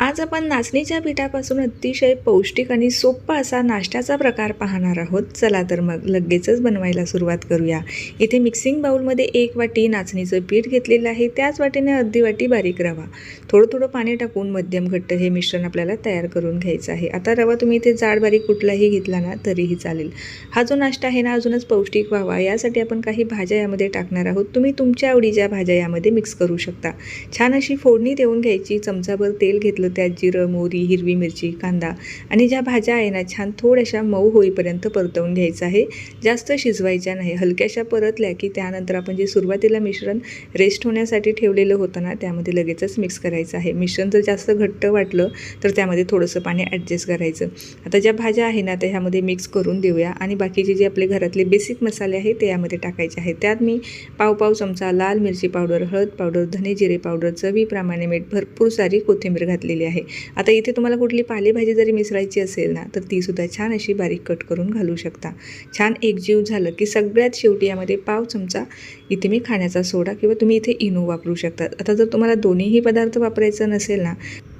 आज आपण नाचणीच्या पिठापासून अतिशय पौष्टिक आणि सोप्पा असा नाश्त्याचा प्रकार पाहणार आहोत. चला तर मग लगेचच बनवायला सुरुवात करूया. इथे मिक्सिंग बाउलमध्ये 1 वाटी नाचणीचं पीठ घेतलेलं आहे. त्याच वाटीने अर्धी वाटी बारीक रवा, थोडं थोडं पाणी टाकून मध्यम घट्ट हे मिश्रण आपल्याला तयार करून घ्यायचं आहे. आता रवा तुम्ही इथे जाड बारीक कुठलाही घेतला ना तरीही चालेल. हा जो नाश्ता आहे ना अजूनच पौष्टिक व्हावा यासाठी आपण काही भाज्या यामध्ये टाकणार आहोत. तुम्ही तुमच्या आवडीच्या भाज्या यामध्ये मिक्स करू शकता. छान अशी फोडणी देऊन घ्यायची. चमचाभर तेल घेतलं, त्यात जिरं, मोहरी, हिरवी मिरची, कांदा आणि ज्या भाज्या आहे ना छान थोड्याशा मऊ होईपर्यंत परतवून घ्यायचं आहे. जास्त शिजवायच्या नाही. हलक्याशा परतल्या की त्यानंतर आपण जे सुरुवातीला मिश्रण रेस्ट होण्यासाठी ठेवलेलं होतं ना त्यामध्ये लगेचच मिक्स करायचं आहे. मिश्रण जर जास्त घट्ट वाटलं तर त्यामध्ये थोडंसं पाणी ॲडजस्ट करायचं. आता ज्या भाज्या आहे ना त्या ह्यामध्ये मिक्स करून देऊया आणि बाकीचे जे आपले घरातले बेसिक मसाले आहेत ते यामध्ये टाकायचे आहेत. त्यात मी पाव चमचा लाल मिरची पावडर, हळद पावडर, धने जिरे पावडर, चवीप्रमाणे मीठ, भरपूर सारी कोथिंबीर घातलेली आहे. आता इथे तुम्हाला कुठली पालेभाजी जरी मिसळायची असेल ना तर तीसुद्धा छान अशी बारीक कट करून घालू शकता. छान एकजीव झालं की सगळ्यात शेवटी यामध्ये पाव चमचा इथे मी खाण्याचा सोडा किंवा तुम्ही इथे इनो वापरू शकता. आता जर तुम्हाला दोन्हीही पदार्थ वापरायचं नसेल ना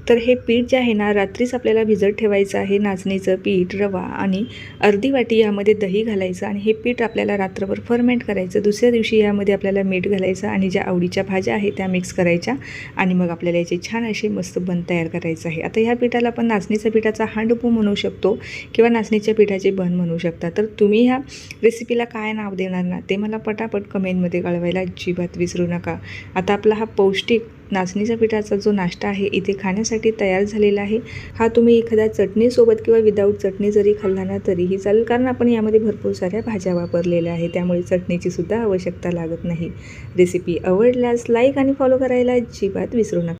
तर हे पीठ जे आहे ना रात्रीच आपल्याला भिजत ठेवायचं आहे. नाचणीचं पीठ, रवा आणि अर्धी वाटी यामध्ये दही घालायचं आणि हे पीठ आपल्याला रात्रभर फर्मेंट करायचं. दुसऱ्या दिवशी यामध्ये आपल्याला मीठ घालायचं आणि ज्या आवडीच्या भाज्या आहेत त्या मिक्स करायच्या आणि मग आपल्याला याचे छान असे मस्त बन तयार करायचं आहे. आता ह्या पिठाला आपण नाचणीच्या पिठाचा हांडपू म्हणू शकतो किंवा नाचणीच्या पिठाचे बन म्हणू शकता. तर तुम्ही ह्या रेसिपीला काय नाव देणार ना ते मला पटापट कमेंटमध्ये कळवायला अजिबात विसरू नका. आता आपला हा पौष्टिक नाचणीच्या पिठाचा जो नाश्ता आहे इथे खाण्यासाठी तयार झालेला आहे. हा तुम्ही एखाद्या चटणीसोबत किंवा विदाऊट चटणी जरी खाल्ला ना तरीही चालेल, कारण आपण यामध्ये भरपूर साऱ्या भाज्या वापरलेल्या आहे त्यामुळे चटणीची सुद्धा आवश्यकता लागत नाही. रेसिपी आवडल्यास लाईक आणि फॉलो करायला अजिबात विसरू नका.